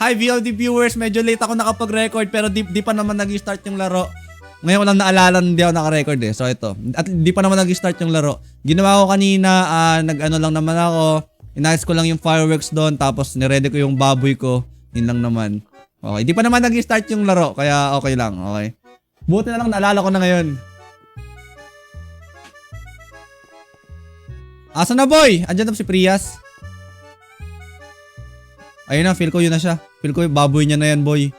Hi VOD viewers, medyo late ako nakapag-record pero di pa naman nag-start yung laro. Ngayon ko lang naalala na hindi ako naka-record eh. So ito, at di pa naman nag-start yung laro. Ginawa ko kanina, nag-ano lang naman ako. Inayos ko lang yung fireworks doon tapos niready ko yung baboy ko. Yun lang naman. Okay, di pa naman nag-start yung laro kaya okay lang, okay. Buti na lang naalala ko na ngayon. Asa na boy? Andiyan na si Prias. Ayun na, feel ko yun na siya. Feel ko yung baboy niya na yan, boy.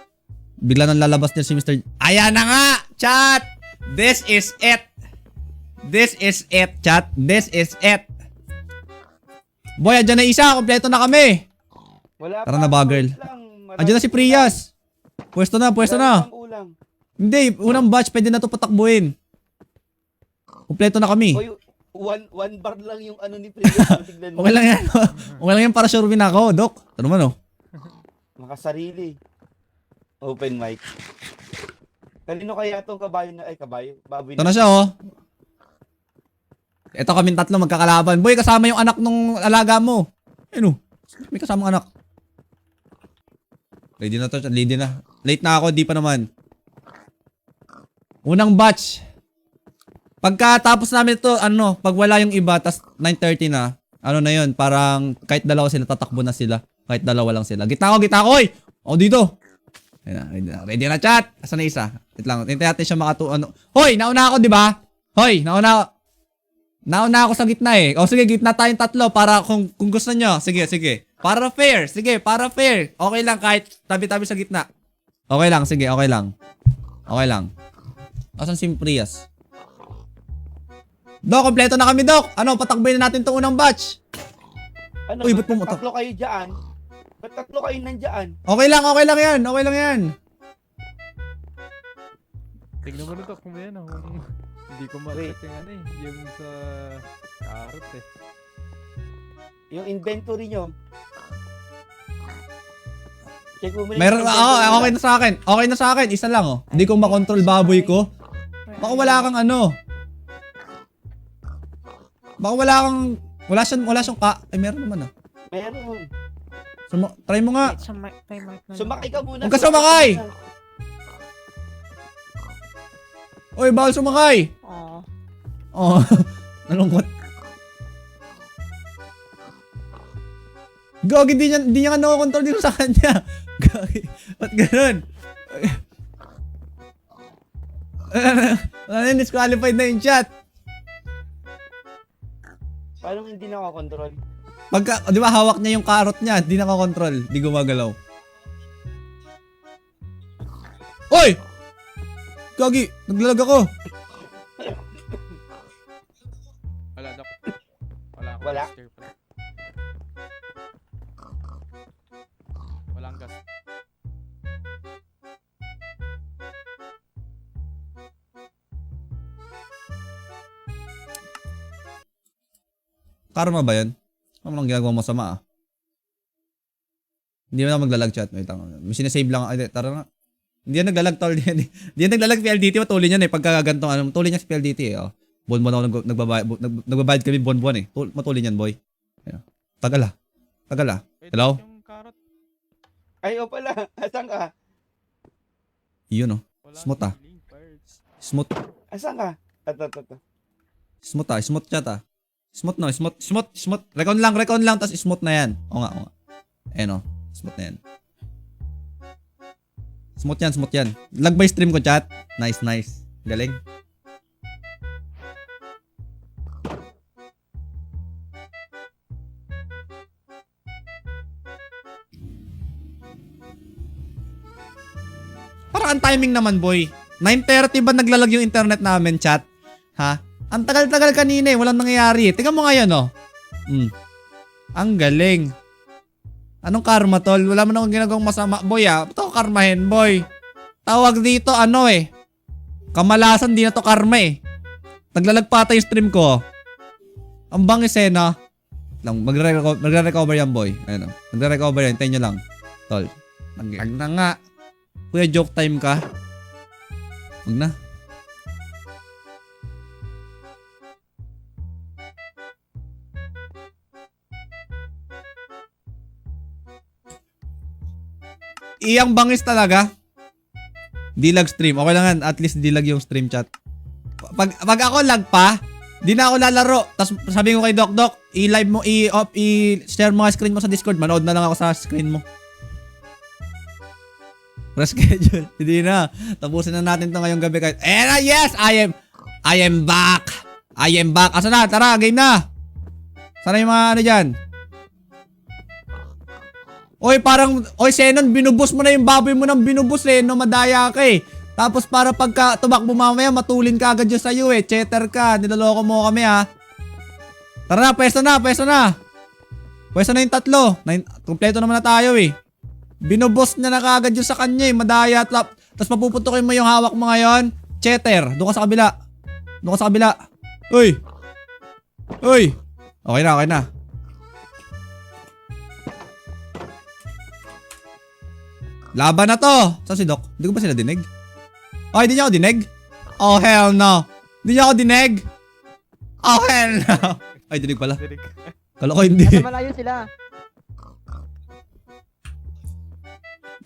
Bigla nang lalabas niya si Mr. Ayan na nga, chat! This is it. This is it, chat. This is it. Boy, andyan na isa. Kompleto na kami. Wala Tara pa, na ba, girl? Andyan na si Prias. Pwesto na, pwesto na. Hindi, unang batch. Pwede na ito patakbuhin. Kompleto na kami. Oy, one bar lang yung ano ni Priya. Okay lang yan. Okay lang yan para sure win ako, Dok. Ito naman, oh. Makasarili. Open mic. Kanino kaya itong kabayo na, ay kabayo? Baboy Ito na siya, oh. Ito kaming tatlo magkakalaban. Boy, kasama yung anak nung alaga mo. Ayun, oh. May kasamang anak. Ready na to, ready na. Late na ako, di pa naman. Unang batch. Pagkatapos namin ito, ano, pag wala yung iba, tas 9:30 na, ano na yun, parang kahit dalawa sila, tatakbo na sila. Kahit dalawa lang sila. Gitna ko, oy! O, dito. Ready na, chat. Asan na isa? Wait lang, hintayin natin siya ano. Hoy, nauna ako, di ba? Hoy, nauna ako sa gitna eh. O sige, gitna tayong tatlo para kung gusto nyo. Sige, sige. Para fair. Sige, para fair. Okay lang kahit tabi-tabi sa gitna. Okay lang, sige, okay lang. Okay lang. Asan si Prias? Dok, kompleto na kami, Dok. Ano, patakboy na natin itong unang batch. Ano, Uy, ba't pumatak? tatlo kayo dyan? Ba't tatlo kayo nandyan? Okay lang yan. Okay lang yan. Tignan mo na to kung yan ako. Hindi ko ma-check yung ano eh. Yung sa carrot eh. Yung inventory nyo. Check mo muna. Meron, okay na sa akin. Okay na sa akin. Isa lang, oh. Hindi ko makontrol baboy ko. Baka wala kang ano. Baka wala siyang ay meron naman ah. Meron. Try mo nga. Sumakay ka muna. Huwag ka sumakay! Oy, bawal sumakay! Oh, nalungkot. Gagi, di niya ka nakokontrol dito sa kanya. Gagi, ba't ganun? Disqualified na yung chat. Paano hindi nakakontrol? Pagka, di ba hawak niya yung carrot niya, di nakakontrol, di gumagalaw. Oy! Gagi, naglalag ako. Wala, Dok. Wala akong Wala. gas pala. Walang gas. Karma ba yan? Ano lang ginagawa mo masama ah? Hindi mo na maglalag chat. Wait lang. May sinasave lang. Ay, tara nga. Hindi yan naglalag tol. Hindi yan naglalag PLDT. Matuli niyan eh. Pagka ganito, matuli niya sa PLDT eh. Oh. Buwan-buwan ako nagbabayad kami buwan-buwan eh. Matuli niyan boy. Ayan. Tagal ah. Hello? Yung carrot. Ay, o pala. Asan ka? Yun oh. Wala Smooth ah. healing parts. Smooth. Asan ka? Ito. Smooth ah. Smooth chat ah. Smooth no. Smooth. Recon lang. Tas smooth na yan. O nga. Ayan oh. Smooth na yan. Smooth yan. Lag by stream ko chat. Nice. Galing. Parang ang timing naman boy. 9:30 ba naglalag yung internet namin chat? Ha? Ang tagal-tagal kanina eh. Walang nangyayari. Tingnan mo ngayon oh. Ang galing. Anong karma tol? Wala man akong ginagawang masama. Boy ah. Ba't ako karmahin boy? Tawag dito ano eh. Kamalasan di na to karma eh. Naglalag pa yung stream ko. Ang bangis eh no. Magre-recover yan boy. Ayun o. Magre-recover yan. Hintayin nyo lang. Tol. Naglag na nga. Kuya joke time ka. Huwag na. iyang bangis talaga. Dilag stream. Okay lang yan. At least dilag yung stream chat. Pag ako lag pa, di na ako lalaro. Tapos sabi ko kay Doc, i-live mo, i-share mo nga screen mo sa Discord. Manood na lang ako sa screen mo. Reschedule. Hindi na. Tapusin na natin to ngayong gabi. Yes! I am back. I am back. Asa na? Tara, game na. Sana yung mga ano dyan? Oy, Senon, binubos mo na yung baboy mo ng binubos eh, no, madaya ka eh. Tapos para pagka tumakbo mamaya, matulin ka agad yun sa'yo eh. Cheater ka, niloloko mo kami ha. Tara na, pwesto na. Pwesto na yung tatlo. Kompleto naman na tayo eh. Binubos niya na kagad yun sa kanya eh, madaya. Tapos mapuputukin mo yung hawak mo ngayon. Cheater, doon ka sa kabila. Uy. Okay na. Laban na to. Saan si Doc? Hindi ko ba sila dinig? Oh, hindi niya ako dinig? Oh, hell no. Hindi niya ako dinig? Oh, hell no. Ay, dinig pala. Kala ko hindi. Nasa malayo sila.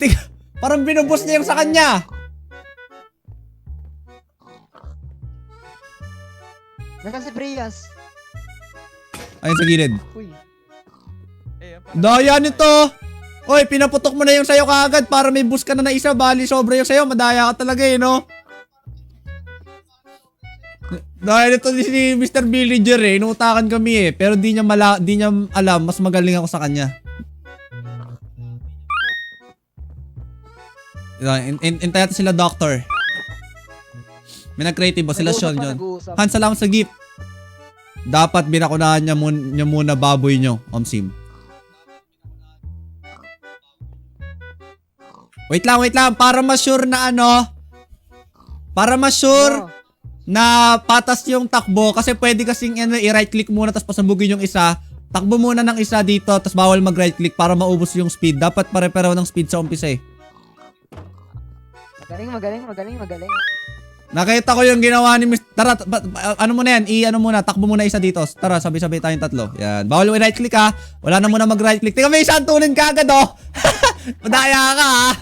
Tika, parang binubos niya yung sa kanya. Nasaan si Prias? Ayun sa gilid. Uy. Daya nito. Oy, pinaputok mo na yung sayo kaagad para may boost ka na isa. Bali, sobra yung sayo. Madaya ka talaga eh, no? Dahil ito si Mr. Villager eh. Inutakan kami eh. Pero di niya alam. Mas magaling ako sa kanya. Intay natin sila doctor. May nag-creative ba? Sila Sean yun. Hans, salamat sa gift. Dapat binakunahan niya muna baboy nyo, Omsim. Wait lang. Para ma-sure na na patas yung takbo. Kasi pwede kasing i-right click muna tapos pasabugin yung isa. Takbo muna ng isa dito tapos bawal mag-right click para maubos yung speed. Dapat pare-pareho ng speed sa umpisa eh. Magaling. Nakita ko yung ginawa ni Mr. Tara, ano mo na yan? Takbo muna isa dito. Tara, sabay-sabay tayong tatlo. Yan. Bawal right click ha. Wala na muna mag-right click. Tingnan mo isang tulin ka agad oh. Madaya ka ha.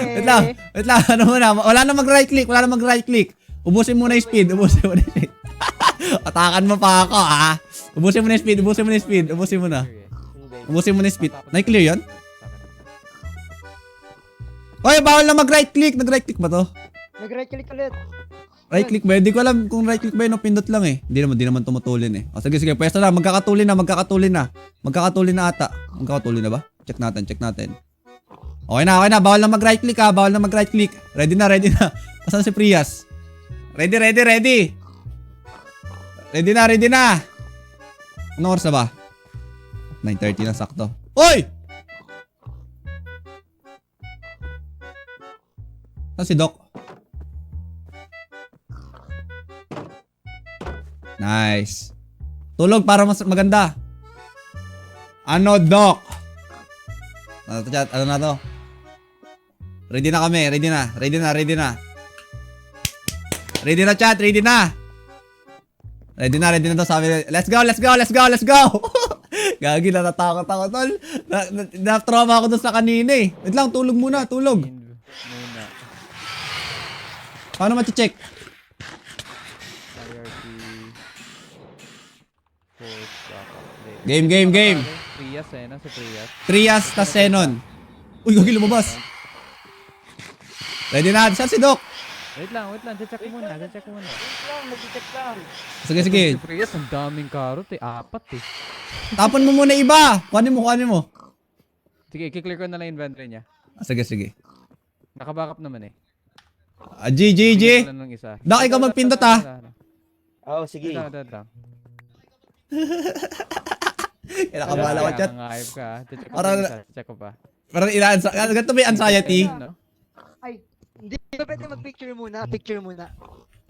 Wait lang. Ano muna? Wala na mag-right click. Ubusin muna yung speed. Atakan mo pa ako ha. Ubusin mo na yung speed. Ubusin mo na yung speed. Na-clear yun? Oy, bawal na mag-right click. Nag-right click ba to? Nag-right click ulit. Right click ba? Hindi ko alam kung right click ba yun o pindot lang eh. Hindi naman tumutulin eh. O sige, pwesto na. Magkakatulin na ata. Magkakatulin na ba? Check natin. Okay na. Bawal na mag-right click ha. Ready na. Asan si Prias? Ready. Ready na. Anong oras na ba? 9:30 na sakto. Oy! Saan si Doc? Nice. Tulog para mas maganda. Ano, Doc? Ano to, chat? Ano na to? Ready na kami. Ready na, chat. Ready na to. Sabi, let's go. Gagi, natatakot ako, tol. Na-trauma ako doon sa kanina eh. Wait lang, tulog muna. Paano ma-check? Game. Prias eh, no? Si Prias. Trias tas Senon. Uy, gagi lumabas. Ready na. Saan si Doc? Wait lang. Check ko muna. Nag-check lang. Sige. Si Prias, ang daming karot eh. 4 eh. Tapon mo muna iba. Kuhanin mo. Sige, i-clear ko na lang inventory niya. Sige. Naka-backup naman eh. GG. Wala nang isa. Doc, ikaw magpindot ha. Oo, sige. Wait lang. Kinakabahala ko, chat. Nangayip ka ha. Check ko pa. Parang ganito ba yung anxiety? Ay, hindi ko pwede mag-picture muna.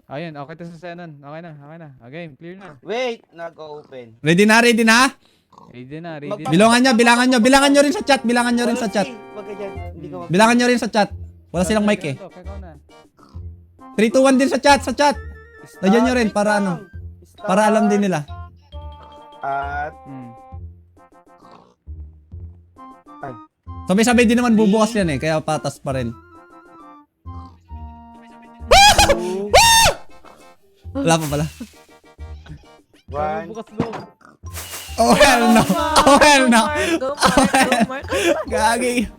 Ayun, okay to sa Senon. Okay na. Okay, clear na. Wait, nag-open. Ready na. Ready na. Bilangan nyo rin sa chat. Wag ka dyan. Hindi ko Bilangan nyo rin sa chat. Wala silang mic eh. Ikaw na. 3, 2, 1 din sa chat. Lagyan nyo rin para para alam din nila. At Sabay-sabay din naman bubukas yan eh, kaya patas pa rin. Wala pa pala. One. Bukas go. Oh hell no! Oh hell no! Go Mark. Gagi.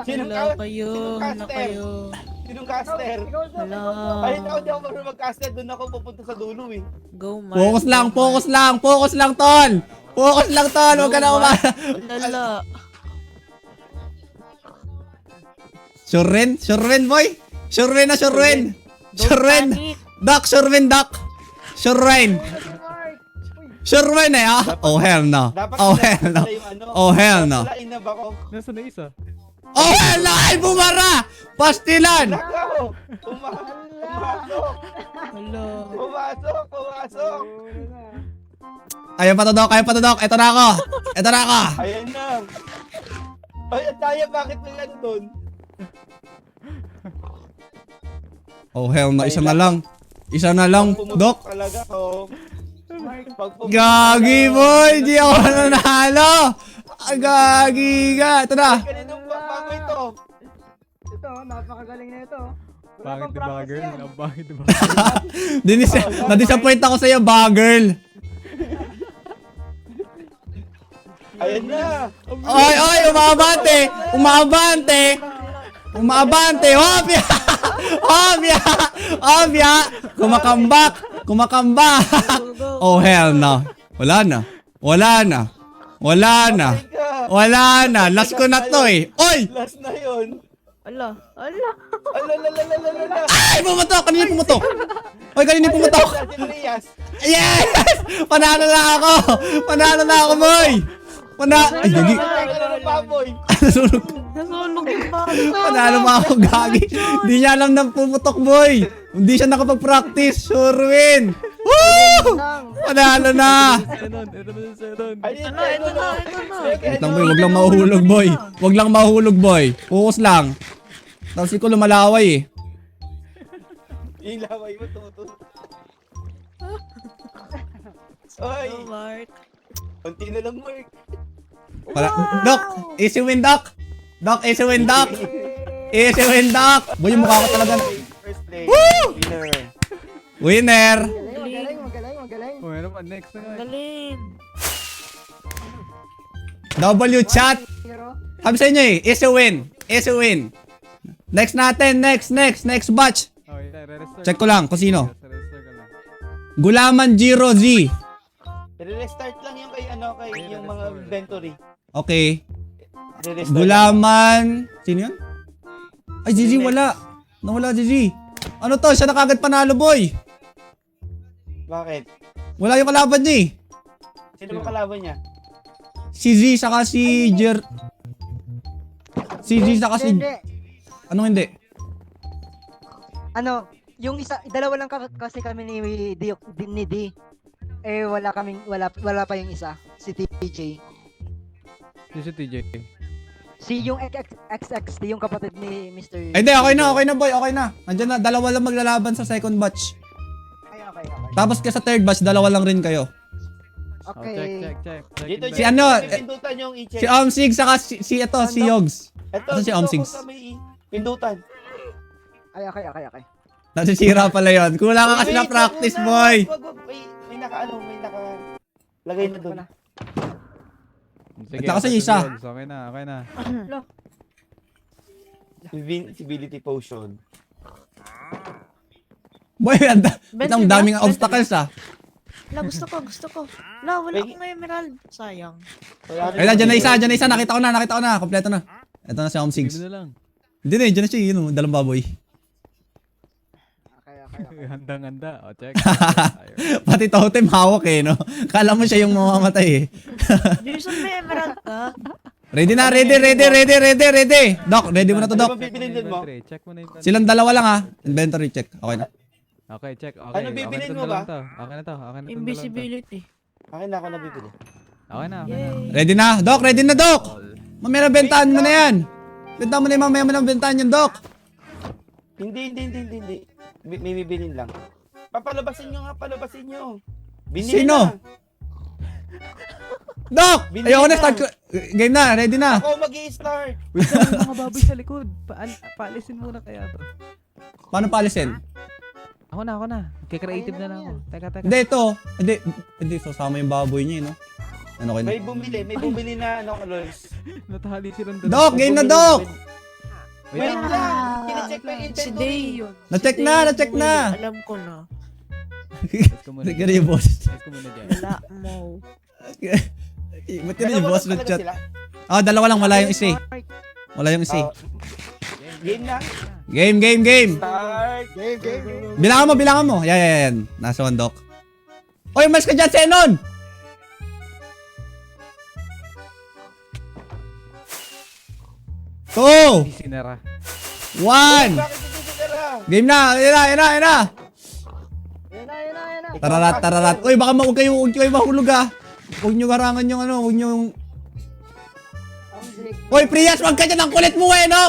Sinong Hala ka- kayo. sinong Hala caster? kayo. Sinong caster? Hala. Ay, hindi ako marunong mag-caster. Doon ako pupunta sa dulo eh. Go Mark. Focus lang, focus lang, focus lang, tol! Focus lang, tol! Huwag ka na umala. Lala. Sure rin? Sure rin, boy? Sure rin na, sure rin! Don't Sure rin! panic. Duck, sure rin, duck! Sure rin! Sure rin eh, ah? Oh hell no! Dapat Oh hell no! pala yung ano. Oh hell no! Wala inab ako. Nasaan na isa? Oh hell no! Ay, bumara! Pastilan! Nakaw! Pumasok! Hala. Pumasok! Ayaw pa to, Doc! Ayaw pa to, Doc! Ito na ako! Ito na ako! Ayan na. Ay, ang daya, bakit may ano doon? Oh hell no! Isa na lang! Isa na lang, Pumutok Doc! talaga ako. Pag pumutok Gagi, talaga boy! Di ako nanalo! Ah, gagi ka! Ito na! ako. Kaninong bago ito? Ito, napakagaling na ito. Wala Bakit pang di practice bagger? yan. Ang bakit di bagger? Na-disappoint ako sa'yo, bagirl! Ayan na. Oy, oy! Umabante! Umabante! Umabante! Hopya! Hopya! Hopya! Kumakambak! Kumakambak! Oh hell no! Wala na! Wala na! Wala na! Teka. Wala na! Last ko na to eh! Oy! Last na yun. Hala. Alalalalala. Ay! Pumutok! Kanina pumutok! Oy! Kanina pumutok! Yes! Yes! Panalo na ako! Panalo na ako, boy! Ay, gagi! Ano baboy? Nasunog! Nasunog yung bata. Panalo pa ako, gagi! Hindi niya alam na pumutok, boy! Hindi siya nakapag-practice! Sure win! Woo! Panalo na! Senon, ito na si Senon. Ayun Ito na, ito na, ito na. Wait lang, boy. Wag lang mahuhulog, boy. Wag lang mahuhulog, boy. Focus lang. Tapos ko lumalaway eh. Ilaway mo tuto. Oy, Go Mark. konti na lang, Mark. Para, Doc! Easy win, Doc! Doc, easy win, Doc! Easy win, Doc! Boy, yung mukha ko talaga. First place. Woo! Winner. Winner! Magaling. Oh, ano pa? Next na nga. Galing. W chat! Hero. Sabi sa inyo eh, easy win. Easy win. Next natin, next batch. Oh, re-restore. Check ko lang kung sino. Restore ko lang. Gulaman Giro Z. Re-restart lang yung kay ano, kay yung mga inventory. Okay. Re-restart. Gulaman... Sino yun? Ay, GG, wala. Nawala, GG. Ano to? Siya na kagad panalo, boy. Bakit? Wala yung kalaban niya eh. Sino ba kalaban niya? Si Z saka si Jer... Si Z saka si... Hindi. Anong hindi? Ano, yung isa, dalawa lang kasi kami ni D. Eh, wala pa yung isa. Si TJ. Yun si TJ. Si yung XXD, yung kapatid ni Mr. Ay, hindi. Okay na, boy. Okay na. Nandiyan na. Dalawa lang maglalaban sa second batch. Ay, okay. Tapos sa third batch, dalawa lang rin kayo. Oh, Okay. check. Dito Si ano, pindutan yung i-check. Si Omsig saka si Yogs. Ito, Ano si dito Omsigs? ko sa may pindutan. Ay, okay. Nasisira pala yun. Kulang ka kasi Wait, na practice, wag muna. boy. Wag. May naka lagay na doon. Sige, Ito kasi okay, isa. Yogs. Okay na. Invincibility potion. Boy, ang Bente ba? daming Bente obstacles ah. La, gusto ko. La, wala Wait. akong emerald. Sayang. Ay, dyan na isa. Nakita ko na. Kompleto na. Ito na si Omsigs. Sige na lang. Hindi na, dyan na siya. Yun, dalang baboy. Okay. Handang-handa. O, check. Pati totem hawak eh, no? Kala mo siya yung mamamatay eh. Jason, may emerald ka? Ready na, ready. Doc, ready mo na to, Ano Doc. ba bibilin mo? Check mo na yung Silang dalawa lang ha. Inventory check. Okay na. Okay, check. Okay. Ano bibilin mo ba? Okay na to. Invisibility. Akin na ako nabibili. Okay na. Yay. Ready na, Doc. Mamaya na bentahan mo na yan. Bentahan mo na yung mamaya mo na bentahan yan, Doc. Hindi. May bibilin lang. Palabasin nyo. Binili Sino? na. Dok! Binili Ayoko na, na. start ko. Game na, ready na. Ako mag-i-start. Wait lang, may mga baboy sa likod. Paalisin muna kaya to. Paano palisin? Ako na. Kaya-creative na lang ako. Teka. Hindi, ito. Hindi, sasama yung baboy niya, no? Ano kayo? May bumili na ano, Lols. Natahali silang Dok, game na, Dok! Wait lang. lang, kine-check ko yung Si inventory. Day yun. Na-check Si na, Day na-check yung na. bumili. Alam ko na. Let's go muna. Sige yung boss. Let's go muna dyan. Wala mo. Ba't yun yung boss na chat? Sila. Ah, dalawa lang, wala yung isa eh. Wala yung isa eh. Oh, game na. Game. Start. Bilangan mo. Yan. Nasa one, Dok. Oy, mas ka dyan, Zenon! Two! Hindi sinara. One! Bakit hindi sinara? Game na! Yan na! Yan na. Tararat. Uy, baka huwag kayo mahulog ah. Huwag nyo garangan yung ano, huwag nyo yung... Uy, Prias, wag ka dyan, ang kulit mo eh, no?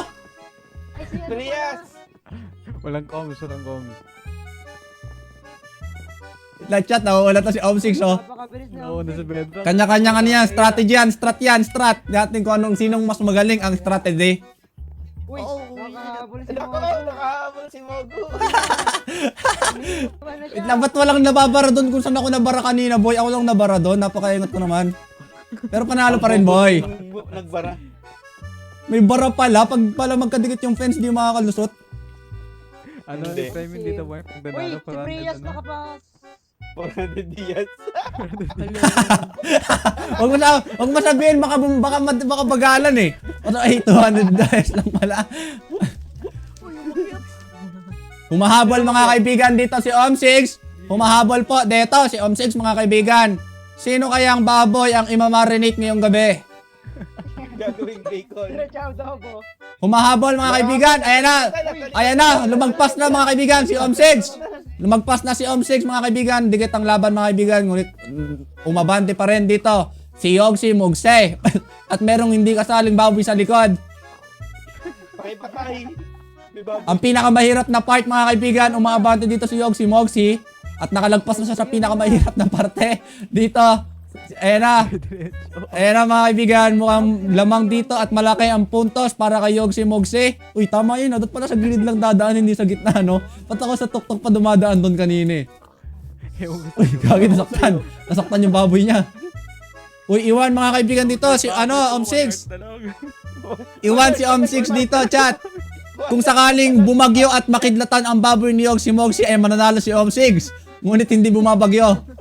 Trias. Walang comms. Chat, wala to si Om6, oh. Napakabilis na. Oo, nasa bedrock. Kanya-kanya ano yan, strategy yan, strat. Dating kung anong sinong mas magaling ang strategy. Uy, Oo, nakahabol si Nako, Mogo. nakahabol si Mogo. Ano siya? Wait lang, ba't walang nababara doon kung saan ako nabara kanina, boy? Ako lang nabara doon, napakaingat ko naman. Pero panalo pa rin, boy. Nagbara. May bara pala, pag pala magkadikit yung fence, di makakalusot. Ano, Hindi. timing dito, boy? Pag Uy, nanalo, si Prias nakapas. 400 Diaz. Huwag mo sabihin, baka bagalan eh. Ano, 800 lang pala. Humahabol mga kaibigan dito si Om6. Humahabol po dito si Om6 mga kaibigan. Sino kayang baboy ang imamarinate ngayong gabi? Gagawing bacon. Ciao, Dogo. Humahabol mga kaibigan. Ayan na. Lumagpas na mga kaibigan si Om6. Lumagpas na si Om6 mga kaibigan. Dikit ang laban mga kaibigan. Ngunit umabante pa rin dito si Yogsi Mogse. At merong hindi kasaling baboy sa likod. Pakipatay. May baboy. Ang pinakamahirap na part mga kaibigan, umaabante dito si Yogsi Mogsi. At nakalagpas na siya sa pinakamahirap na parte. Dito. Ayan na. Ayan na mga kaibigan, mukhang lamang dito at malaki ang puntos para kay Yogsi Mogse. Uy, tama yun. Dapat pala sa gilid lang dadaan, hindi sa gitna, no? Ba't ako sa tuktok pa dumadaan doon kanina eh? Uy, kagi nasaktan. Nasaktan yung baboy niya. Uy, iwan mga kaibigan dito. Si Om6. Iwan si Om6 dito, chat. Kung sakaling bumagyo at makidlatan ang baboy ni Yogsi Mogse, ay mananalo si Om6. Ngunit hindi bumabagyo.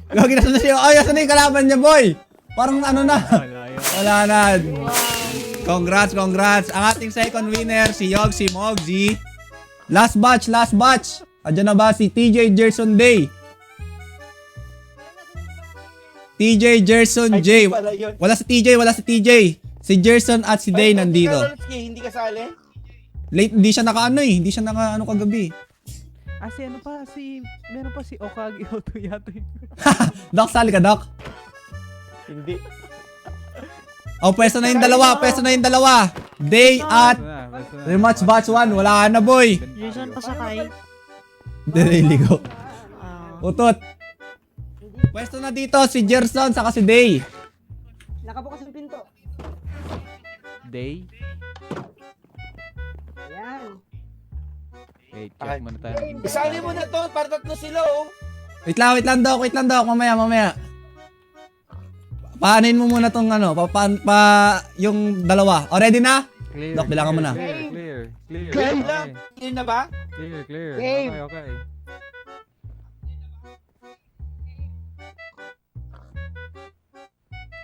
Gagi na siya. Ay, asan na yung kalaban niya, boy? Parang ano na. Wala na. Congrats. Ang ating second winner, si Yogsi Mogsi. Last batch. Adyan na ba si TJ Gerson Day? TJ Gerson Ay, J. pala yun. Wala si TJ. Si Gerson at si Day Ay, nandito. Hindi kasali? Late, hindi siya naka-ano eh. Hindi siya naka-ano kagabi. Meron pa si Okagi Oto yata yung... Doc, sali ka, Doc. Hindi. Oh, pwesto na yung dalawa. Day at rematch batch 1. Wala ka na, boy. Jason, pasakay. Diriligo. Ah, Utot. Pwesto na dito si Gerson saka si Day. Nakabukas yung pinto. Day? Ayan. Wait, check muna tayo. Isali mo na to, para tatlo sila oh. Wait lang, Doc. Mamaya. Paanin mo muna tong ano, yung dalawa. O, ready na? Clear. Doc, bilangan mo na. Clear. Game lang. Yun na ba? Clear. Game. Okay.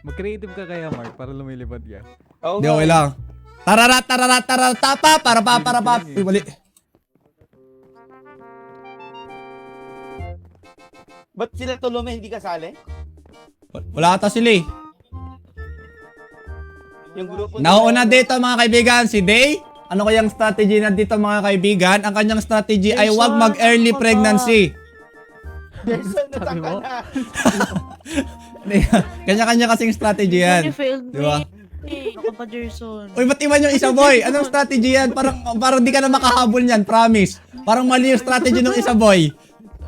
Mag-creative ka kaya, Mark, para lumilipad ka. Oo Di, nga. okay lang. Tararat, tapa, para pa. Uy, mali. Ba't sila Tolome hindi kasali? Wala ata sila eh. Yung grupo Nauuna dito mga kaibigan, si Day. Ano kayang strategy na dito mga kaibigan? Ang kanyang strategy ay Jason, wag mag-early ano ka ba? pregnancy. Jason, nataka na. Kanya-kanya kasing strategy yan. You failed Di ba? me. Ako pa, Jason. Uy, ba't iwan yung isa, boy? Anong strategy yan? Parang di ka na makahabol niyan, promise. Parang mali yung strategy ng isa, boy.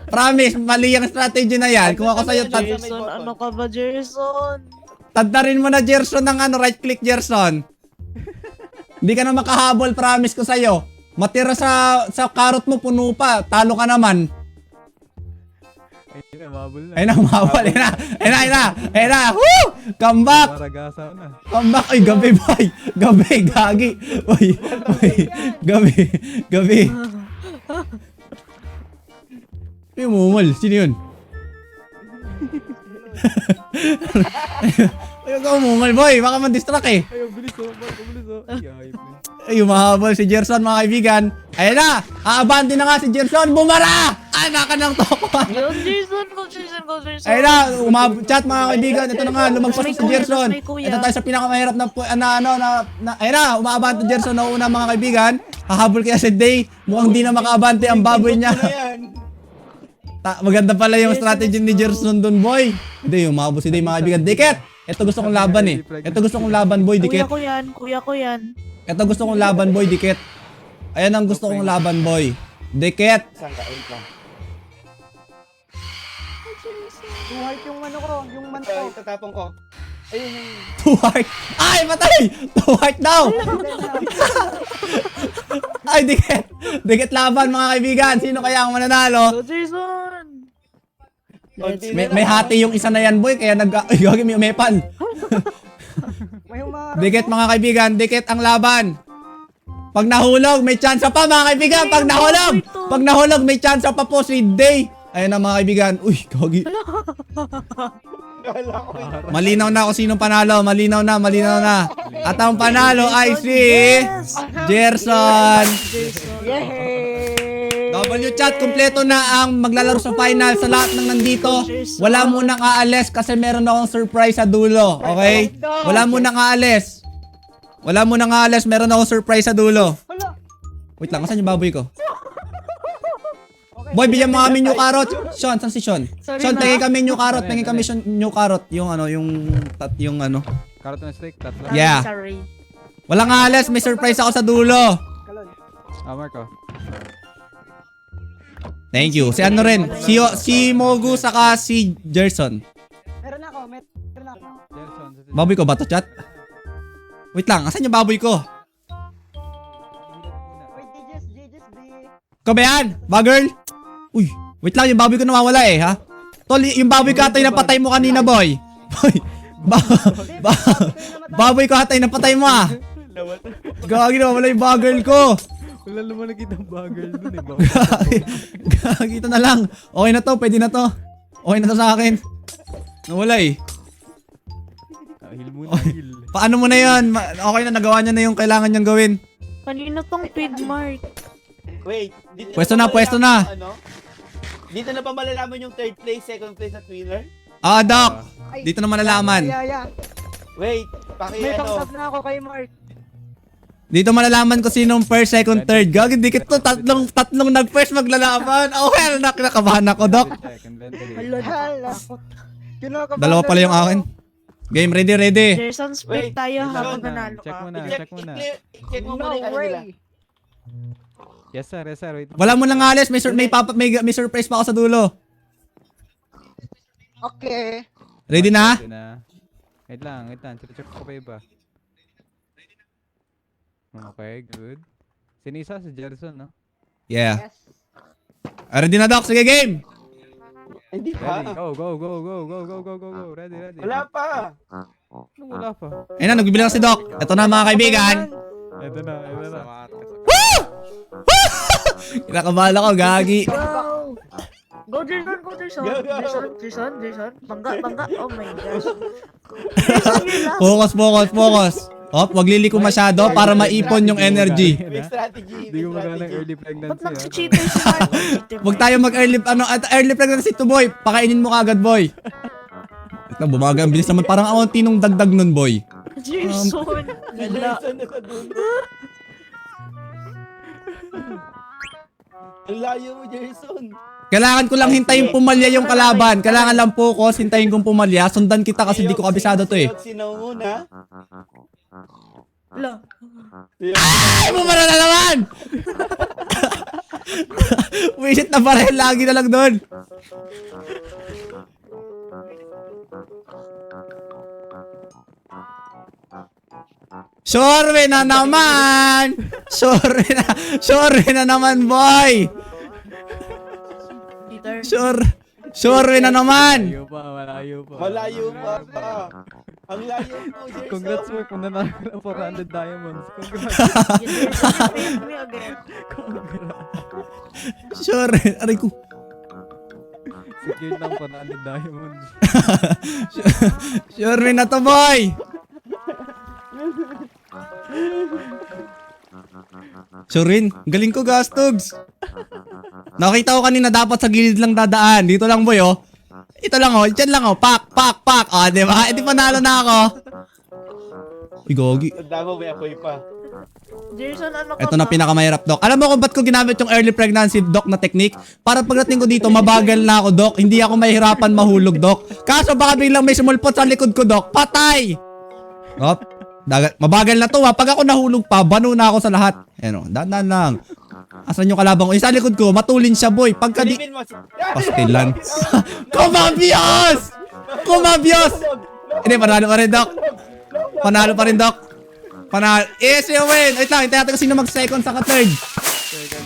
Promise, mali yung strategy na yan. Kung ako sa'yo, Jerson, ano ka ba, Jerson? tadtarin mo na Gerson ng ano, right click Gerson. Hindi ka na makahabol, promise ko sa'yo. Matira sa karot mo, puno pa. Talo ka naman. Ayun na, mabul na. Ayun na, umabol. Ayun na. Woo! Come back. Maragasa na. Come back. Ay, gabi, boy. Gabi, gagi. Uy. Gabi. Ay, umumol. Sino yun? Ayaw ka umumol, boy. Baka man-distract eh. Ayaw, bilis oh. Bilis oh. Ay, Ay, umahabol si Gerson, mga kaibigan. Ayun na! Aabante na nga si Gerson. Bumara! Anak ka ng tokuan. Go, Jerson! Ayun na! Chat, mga kaibigan. Ito na nga, lumagpas na si Gerson. May kuya. Ito tayo sa pinakamahirap na ayun na! Umaabante Gerson na una, mga kaibigan. Hahabol kaya si Day. Mukhang di na makaabante ang baboy niya. Maganda pala yung strategy ni Gerson dun, boy. Hindi, umahabol si Day, mga kaibigan. Diket! Ito gusto kong laban eh. Ito gusto kong laban, boy. Diket. Kuya ko yan. Ito gusto kong laban, boy, dikit. Ayan ang gusto kong laban, boy. Dikit. Saan ka? Wait lang. Buhay yung ano ko, yung manto. Ay, tatapong ko. Ayun yung... Two heart. Ay, matay! Two heart daw! Ay, dikit. Dikit laban, mga kaibigan. Sino kaya ang mananalo? Go, Jerson! May hati yung isa na yan, boy. Kaya ay, gagi, may umepal. May humarap. Dikit, mga kaibigan. Dikit ang laban. Pag nahulog, may chance pa, mga kaibigan. Pag nahulog, may chance pa po si Day. Ayun na, mga kaibigan. Uy, gagi. Kala ko yun. Malinaw na kung sinong panalo. Malinaw na. At ang panalo ay si Gerson. Yay! W-chat, kumpleto na ang maglalaro sa final sa lahat ng nandito. Wala munang aalis kasi meron akong surprise sa dulo. Okay? Wala munang aalis, meron akong surprise sa dulo. Hala! Wait lang, asan yung baboy ko? Boy, bigyan mo kami new carrot. Sean, saan si Sean? Sorry Sean, na. tingin kami new carrot. New carrot. Yung ano, yung ano. Carrot na steak, tatlo. Yeah. Sorry. Walang aalis, may surprise ako sa dulo. Kalon. Marco. Thank you. Si ano rin? Si Mogu saka si Gerson. Meron ako, meron ako. Gerson. Baboy ko ba to, chat? Wait lang, asan yung baboy ko? Wait, JJ's B. Ikaw ba yan? Bagirl? Uy, wait lang, yung baboy ko nawawala eh, ha? Tol, yung baboy ko atay na patay mo kanina, boy. Boy, baboy ko atay na patay mo, ah. Gagi na, wala yung bagirl ko. Wala naman nakita ang bagay dun eh. Gagi, ito na lang. Okay na to, pwede na to. Okay na to sa akin. Nawala eh. Heal muna, heal. Paano mo na yun? Okay na, nagawa niya na yung kailangan niyang gawin. Kanino tong feed mark? Wait. Dito Pwesto ba na, pwesto na. malalaman, Ano? Dito na ba malalaman yung third place, second place at winner? Ah, Doc. Ay, Dito na malalaman. Yeah. Wait. May pang-sub na ako kay Mark. Dito malalaman ko sinong first, second, third. Gagi, dikit to. Tatlong nag-first maglalaban. Oh, hell, nakabahan ako, Doc. Hala. Kinakabahan Dalawa pala yung ako. akin. Game, ready. Gerson, split Wait, tayo Gerson. habang nanalo Check ka. mo na. Check mo muna yung No ano nila. way. Yes sir, wait. Wala mo nang alis. May surprise pa ako sa dulo. Okay. Ready na? Wait lang. Check ko pa iba. Okay, good. Sinisa si Gerson, no? Yeah. Yes. Ready na, Doc. Sige, game. Hindi Ready, pa. go. Ready. Wala pa. Ano, wala pa. Ayun na, nagbibili na si Doc. Ito na, mga kaibigan. Ito na. Kinakabahan ako, gagi. Go, Gerson! Go. Gerson! Bangga! Oh my gosh. Focus. Op, wag liliko masyado para maipon yung energy. May strategy. Hindi ko magana ng early Ba't pregnancy. nag-cheater si Mark? Wag tayo early pregnancy to, boy. Pakainin mo kagad, boy. Ito, bumaga. Ang bilis naman. Parang auntie nung dagdag nun, boy. Gerson! Gerson na sa dulo. Ang layo mo, Gerson. Kailangan ko lang hintayin pumalya yung kalaban. Kailangan lang focus, hintayin kong pumalya. Sundan kita kasi di ko kabisado to eh. Sinaw muna. Ala. Ay, bumara na naman! Wisit na pa rin. Lagi na lang doon. Sure na naman! Sure na naman, boy! Peter. Sure na naman! Malayo pa. Malayo pa. Ang layo mo, Jason. Congrats mo kung nanalo ka ng 400 diamonds. Congrats. Yes, Jason, you failed me again. Sure, aray ko. Secure ng 400 diamonds. Sure na to, boy! Sure, galing ko, Gastogs. Nakita ko kanina dapat sa gilid lang dadaan. Dito lang, boy, oh. Ito lang, oh. Diyan lang, oh. Pak. Oh, di ba? Di panalo na ako. Uy, gogi. Ang damo, may apoy pa. Jason, ano ka Ito na pinakamahirap, Doc. Alam mo kung ba't ko ginamit yung early pregnancy, Doc, na technique? Para pagdating ko dito, mabagal na ako, Doc. Hindi ako mahirapan mahulog, Doc. Kaso baka biglang may sumulpot sa likod ko, Doc. Patay! Doc, mabagal na to, ha. Pag ako nahulog pa, bano na ako sa lahat. Ayan, oh. Dandan lang. Asan yung kalabang ko? Yung sa likod ko, matulin siya, boy. Pagka di... Silipin mo. Pastilan. Kumabios! Hindi, panalo pa rin, Doc. Panalo. Easy win! Wait lang, hintayin natin kung sino mag-second sa ka-third. Second.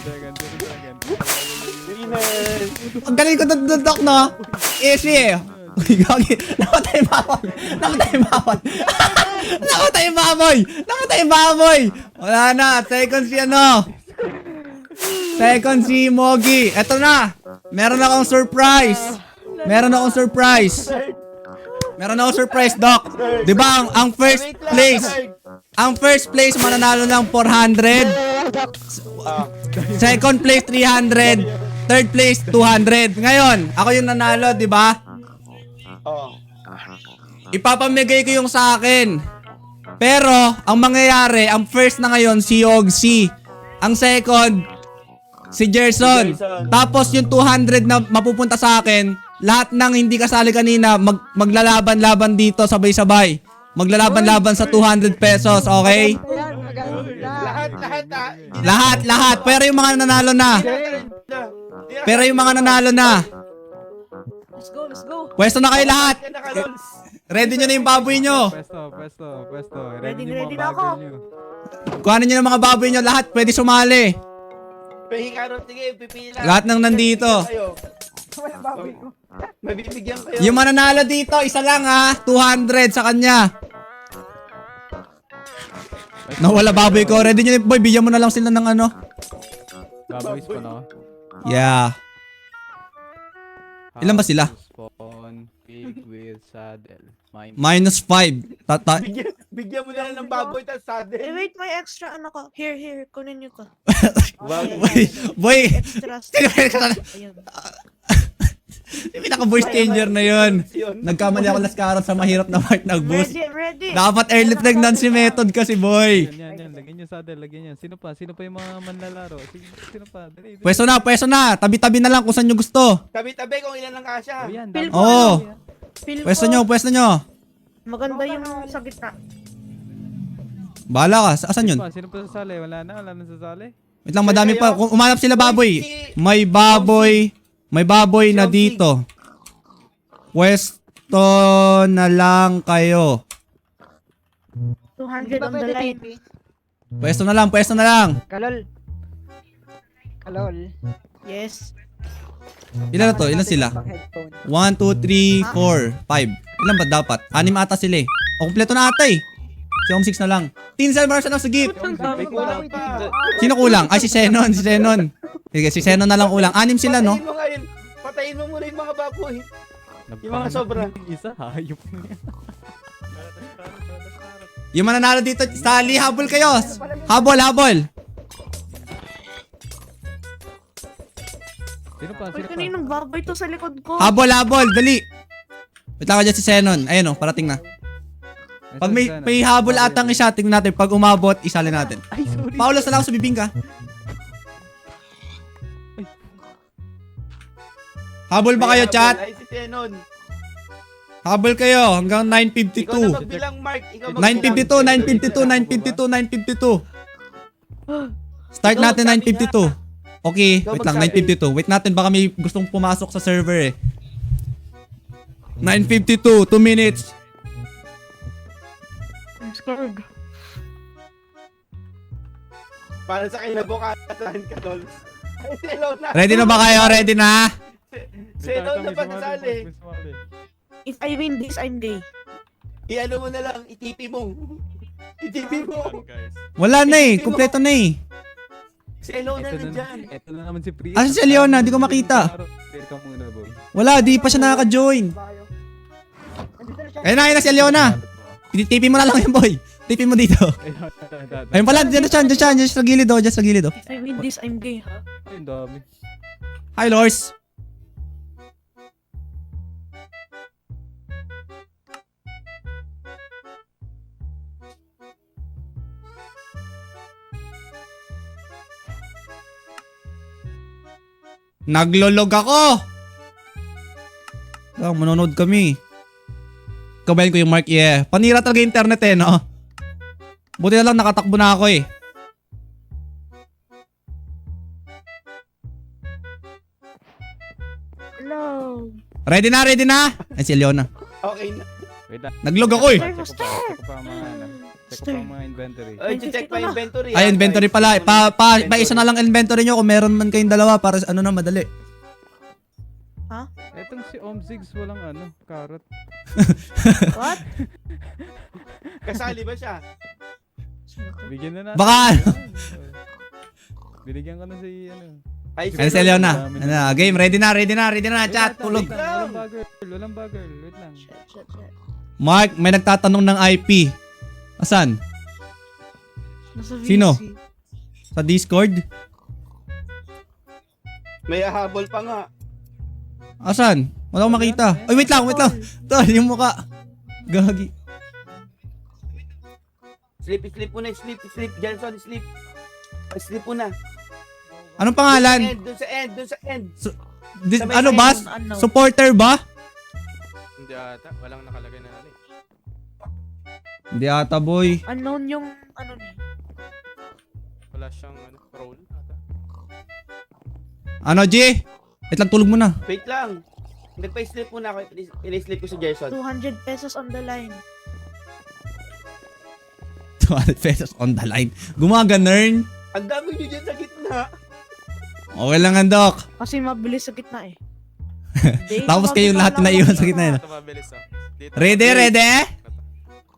Ang galing ko doon, Doc, no? Easy eh. Uy, gagi. Namatay yung baboy! Wala na. Second si Mogi. Eto na. Meron akong surprise, Doc. Di ba ang first place mananalo ng 400. Second place 300. Third place 200. Ngayon, ako yung nanalo, di ba? Oo. Ipapamigay ko yung sa akin. Pero, ang mangyayari, ang first na ngayon, si Yogsi. Ang second, si Gerson. Tapos yung 200 na mapupunta sa akin, lahat ng hindi kasali kanina, maglalaban-laban dito sabay-sabay. Maglalaban-laban sa 200 pesos, okay? Lahat. Pero yung mga nanalo na. Let's go. Pwesto na kayo lahat. Ready nyo na yung baboy nyo. Pwesto. Ready yung mga na ako. baboy nyo. Kuhanin nyo ng mga baboy nyo. Lahat pwede sumali. Sige, pipila. Lahat ng nandito. Mabibigyan kayo. Yung mananalo dito, isa lang ha. 200 sa kanya. Nawala baboy ko. Ready nyo na, boy. Bigyan mo na lang sila ng ano. Baboy spawn ako. Yeah. Ilan ba sila? Spawn, pig with saddle. -5. Bigyan mo na lang ng baboy tas saddle. Wait, may extra ano ka. Here, kunin nyo to. Boy. Extra Ayun. Yung pinaka-voice changer na yun. Nagkamali ako last karot sa mahirap na mark nag-boost. Ready. Dapat early pregnancy method kasi, boy. Yan. Lagyan nyo saddle, lagyan yan. Sino pa yung mga manlalaro? Sino pa? Dali. Pwesto na. Tabi-tabi na lang kung saan nyo gusto. Tabi-tabi kung ilan ang kasya. Yan, Feel dami. ko, Oo. feel Pwesto ko, nyo. maganda yung sa gitna. Bahala ka. Saan yun? Sino pa sasali? Wala na sasali. Wait lang, madami pa. Kung umanap sila baboy. May baboy na dito. Pwesto na lang kayo. 200 on the line. Pwesto na lang. Kalol. Yes. Ilan na to? Ilan sila? 1, 2, 3, 4, 5. Ilan ba dapat? 6 ata sila eh. O, kumpleto na ata eh. Si Home 6 na lang. Tinsel Marshall ang sagip. Kulang pa. Sino kulang? Ay, si Zenon. Sige, si Zenon na lang kulang. 6 sila, no? Patayin mo muna yung mga baboy. Yung mga sobra. Isa, hayop na yan. Yung mananalo dito, Sally, habol kayo. Habol. Sino pa? Uy, kaninong baboy to sa likod ko? Habol. Dali. Wait lang ka dyan si Zenon. Ayun, parating na. Pag may habol atang isa, tingnan natin. Pag umabot, isali natin. Ay, sorry. Paulos na lang sa bibing ka. Habol ba kayo, chat? Ay, si Tenon. Habol kayo hanggang Ikaw na 9:52. magbilang, Mark. Ikaw magbilang. 9:52. Start natin 9:52. Okay, wait lang, 9:52. Wait natin, baka may gustong pumasok sa server eh. 9:52, 2 minutes. I'm scared. Para sa kinabukasan ka, tol. Ay, si Elona. Ready na ba kayo? Ready na? Si Elona pa nasali. If I win this, I'm gay. I-ano mo na lang, itipi mo. Itipi mo. Wala na eh. Kompleto na eh. Si Elona na dyan. Ito na naman si Priya. Asan si Leona? Di ko makita. Share ka muna, boy. Wala, di pa siya nakaka-join. Ayun na si Leona. Tipi mo na lang yun, boy. Tipi mo dito. Ayun pala, dyan siya sa gilid oh. Dyan sa gilid oh. If I win this, I'm gay, ha? Ay, ang dami. Hi, Lors. Naglolog ako! Manonood kami. Kabayan ko yung Mark, yeah. Panira talaga yung internet eh, no? Buti na lang nakatakbo na ako eh. Hello. Ready na? Ay, si Leona. Okay na. Wait lang. Naglog ako eh. Check ko pa ang mga ano. Check ko pa ang mga inventory. Ay, check pa inventory. Ay, inventory pala. Pa isa na lang inventory nyo kung meron man kayong dalawa para ano na madali. Etong si Omzigs walang ano, carrot. What? Kasali ba siya? Bigyan na natin. Baka Binigyan ko na si ano. Ay, Ano si Leona? Ano, game, ready na, chat, tulog. Walang bagger. Wait lang. Shit. Mark, may nagtatanong ng IP. Asan? Nasa VC. Sino? Sa Discord? May hahabol pa nga. Asan? Wala akong makita. Ay, wait lang. Tol, yung mukha. Gagi. Sleep mo na, sleep. Johnson, sleep. Sleep mo na. Anong pangalan? Doon sa end. Ano ba? Unknown. Supporter ba? Hindi ata, walang nakalagay na ano eh. Hindi ata, boy. Unknown yung ano niya. Wala siyang role ata. Ano, G? Wait lang, tulog mo na. Wait lang. Nagpa-sleep muna ako. Pina-sleep ko si Jason. 200 pesos on the line. 200 pesos on the line. Gumaganern. Ang dami nyo dyan sa gitna. Okay lang nga, Doc. Kasi mabilis sa gitna eh. Hindi, Tapos kayong lahat na naiwan sa gitna. Ito mabilis ah. Dito. Ready?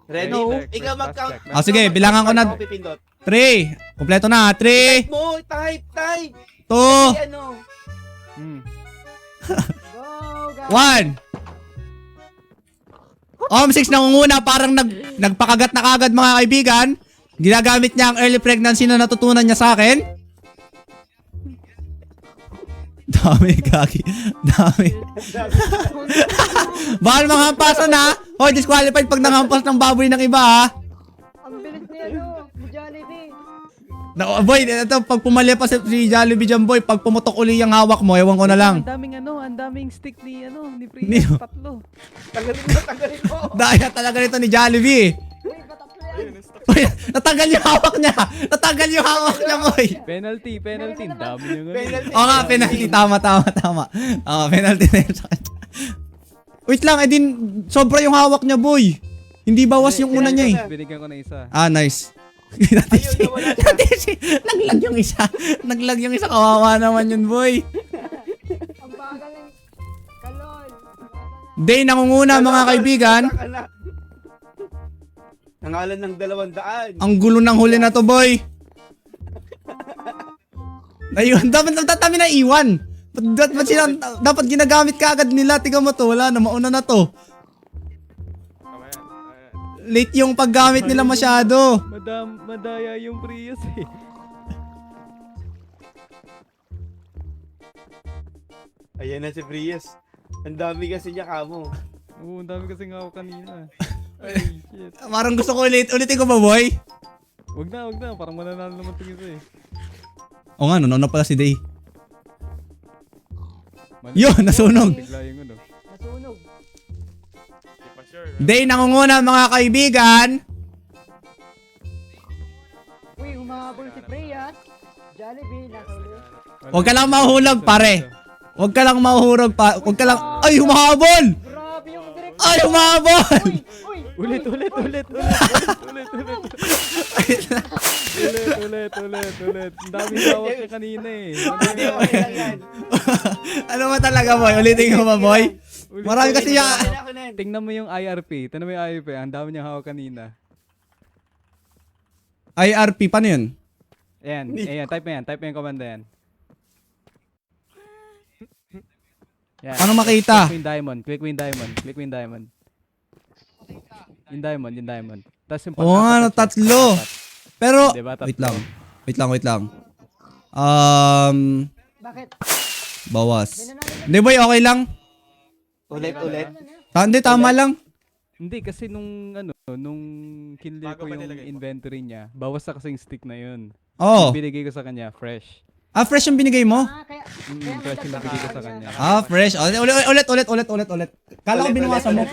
Ready? No. Ikaw mag-count. Ah, sige, bilangan ko na. Ako pipindot. 3. Kompleto na. 3, Type mo, type. 2, Kasi ano. Go, 1. Om6 nangunguna, parang nagpakagat na kagad mga kaibigan. Ginagamit niya ang early pregnancy na natutunan niya sa akin. Dami, kaki. Dami. Bawal mga hampasan ha. Hoy, disqualified pag nanghampas ng baboy ng iba ha. Ang bilis niya, no? Jollibee. Boy, ito, pag pumali pa si Jollibee dyan, boy, pag pumutok uli yung hawak mo, ewan ko na lang. Ang daming stick ni Priya. Ni- Tatlo. Tanggalin mo. Daya talaga nito ni Jollibee. Uy, patatlo yan. Boy, natanggal yung hawak niya. Natanggal yung hawak niya, boy. Penalty. Ang dami niya nga. Penalty. Oo nga, penalty. Tama. Oo, penalty na yun sa kanya. Wait lang, din, sobra yung hawak niya, boy. Hindi bawas yung una niya eh. Binigyan ko na isa. Ah, nice. Ayun, nawala na. Naglag yung isa. Naglag yung isa. Kawawa naman yun, boy. Ang bagal ng kalol. Day nangunguna, mga kaibigan. Nangalan ng 200. Ang gulo ng huli na to, boy. Ayun, dapat nagtatami na iwan. Dapat ginagamit ka agad nila. Tiga mo to, wala na, mauna na to. Tama yan. Late yung paggamit nila masyado. Madaya yung Prius eh. Ayan na si Prius. Ang dami kasi niya kamo. Oo, ang dami kasing ako kanina. Ay, shit. Parang gusto ko ulitin ko ba, boy? Wag na. Parang mananalo naman tingin ko eh. O nga, no, pala si Day. Yun, nasunog. Bigla yung ano. Nasunog. Hindi pa sure. Day nangunguna, mga kaibigan. Uy, humahabol si Priya. Jollibee, nakahuli. Huwag ka lang mahulog, pare. Huwag ka lang mahurog pa. Huwag ka lang. Ay, humahabol! Grabe yung direct. Ay, humahabol! Uy, Ulit. Ulit. Ang dami hawak niya kanina eh. Hindi, okay lang yan. Ano ba talaga, boy? Ulitin ko ba, boy? Marami kasi yan. Ako na yan. Tingnan mo yung IRP. Tingnan mo yung IRP. Ang dami niyang hawak kanina. IRP, paano yun? Ayan. Type mo yan. Type mo yung command na yan. Yan. Paano makita? Click mo yung diamond. Click mo yung diamond. Yung diamond. Tapos yung Oo nga, no, tatlo. Pero, Diba, tatlo? wait lang. Bakit? Bawas. Hindi, boy, okay lang. Ulit. Hindi, tama lang. Hindi, kasi nung kinlay Bago ko ba yung nilagay mo? inventory niya, bawas na kasing stick na yun. Oo. Binigay ko sa kanya, fresh. Fresh yung binigay mo? Kaya Fresh yung binigay ko sa kanya. Fresh. Ulit. Kala ko binawasan mo.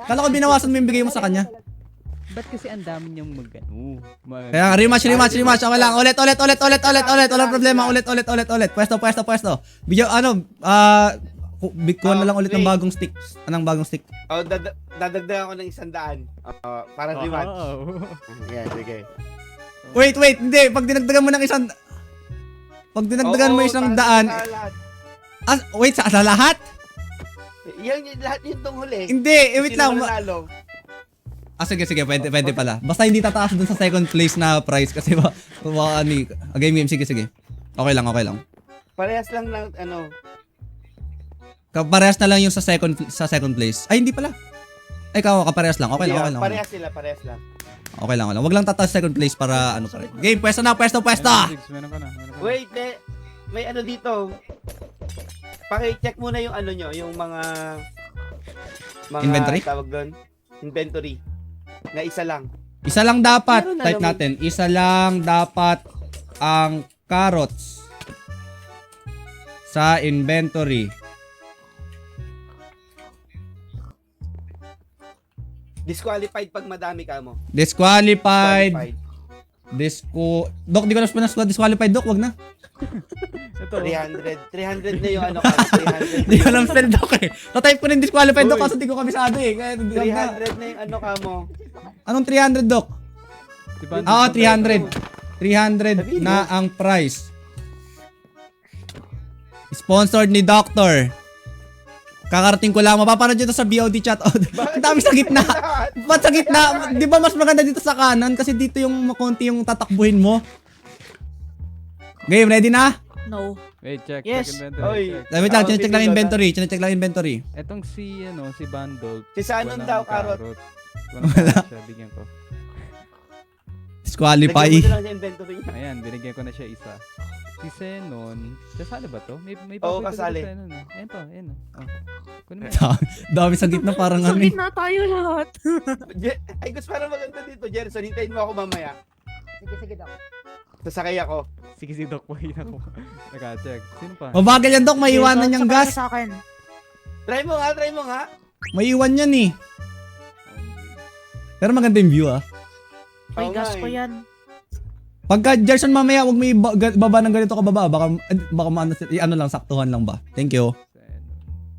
Kala ko binawasan mo yung bigay mo sa kanya. Ba't kasi ang dami niyang Kaya rematch. Okay lang. Ulit. Walang problema. Ulit. Pwesto. Video, kuha na lang ulit ng bagong stick. Anong bagong stick? Oh, dadagdagan ko ng 100. Para rematch. Wow. Yan, sige. Wait. Hindi. Pag dinagdagan mo ng isang... Pag dinagdagan mo Oo, isang para daan... sa lahat. Wait, sa lahat? Yan, lahat yung tong huli. Hindi, wait lang. Sino manalo? Sige, pwede pala. Basta hindi tataas dun sa second place na price kasi game, sige. Okay lang. Parehas lang ng ano. Parehas na lang yung sa second place. Ay, hindi pala. Ay, kaparehas lang. Okay lang. Parehas lang. Okay lang. Wag lang tataas second place para ano pa rin. Game, pwesto na. Meron ka na. Wait, may ano dito. Paki-check muna yung ano nyo, yung mga Inventory? Tawag doon. Inventory. Na isa lang. Isa lang dapat. Meron na Type naman. natin. Isa lang dapat ang carrots sa inventory. Disqualified pag madami ka mo. Disqualified. Dok, di ko na disqualified, Dok. Wag na. Ito. 300 na yung ano ka. 300. Di ko alam spell, Dok eh. Tatype ko na yung disqualified, Dok, kasi di ko kabisado eh. Kaya hindi wag na. 300 na yung ano ka mo. Anong 300, Dok? Si Bandol. Oo, 300. 300 na ang price. Sponsored ni Doctor. Kakarating ko lang. Mapapanood nyo ito sa BOD chat. Oh, ang dami sa gitna. Ba't sa gitna? Di ba mas maganda dito sa kanan? Kasi dito yung makonti yung tatakbuhin mo. Game, ready na? No. Wait, check. Yes. Check Oy. inventory. Wait lang, chinecheck lang inventory. Chinecheck lang inventory. Etong si Bandol. Si Sanon daw, Karot. Wala siya, bigyan ko. Disqualify. Lagyan mo na lang sa inventory niya. Ayan, binigyan ko na siya isa. Si Zenon, kasali ba to? May Oo, baboy talaga kasali. si Zenon. Ayan pa. Kunin mo yan. Dami sa gitna parang Sa ano eh. gitna tayo lahat. Ay, gusto parang maganda dito, Jerson. Hintayin mo ako mamaya. Sige, Dok. Sasakay ako. Sige si Doc Boy na ko. Naka-check. Sino pa? Mabagal yan, Dok. May iwanan niyang Sakay gas. Sa akin. Try mo nga. May iwan yan eh. Pero maganda yung view ah. May Oo gas nga ko eh. yan. Pagka Gerson mamaya, huwag mo baba ng ganito kababa. Baka ano lang, saktuhan lang ba? Thank you. Zenon.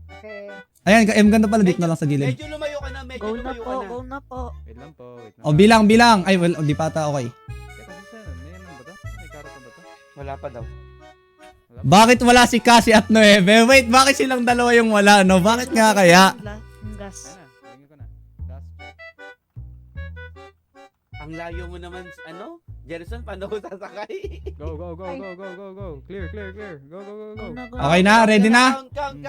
Okay. Ayan, ganda pala dito na lang sa gilid. Medyo lumayo ka na, medyo Go na lumayo po, ka na. go na po. Wait lang po. O, bilang. Ay, well, di pa ata okay. Teka, si Zenon. May ano ba to? May karot na ba to? Wala pa daw. Bakit wala si Cassie at Nueve? Wait, bakit silang dalawa yung wala, no? Bakit nga kaya? Yung gas. Ayan na. Binigyan ko na. Gas check. Ang layo mo naman, ano? Jerson, paano ko sasakay? Go. Clear. Go. Go na, go. Okay na? Ready na? Count.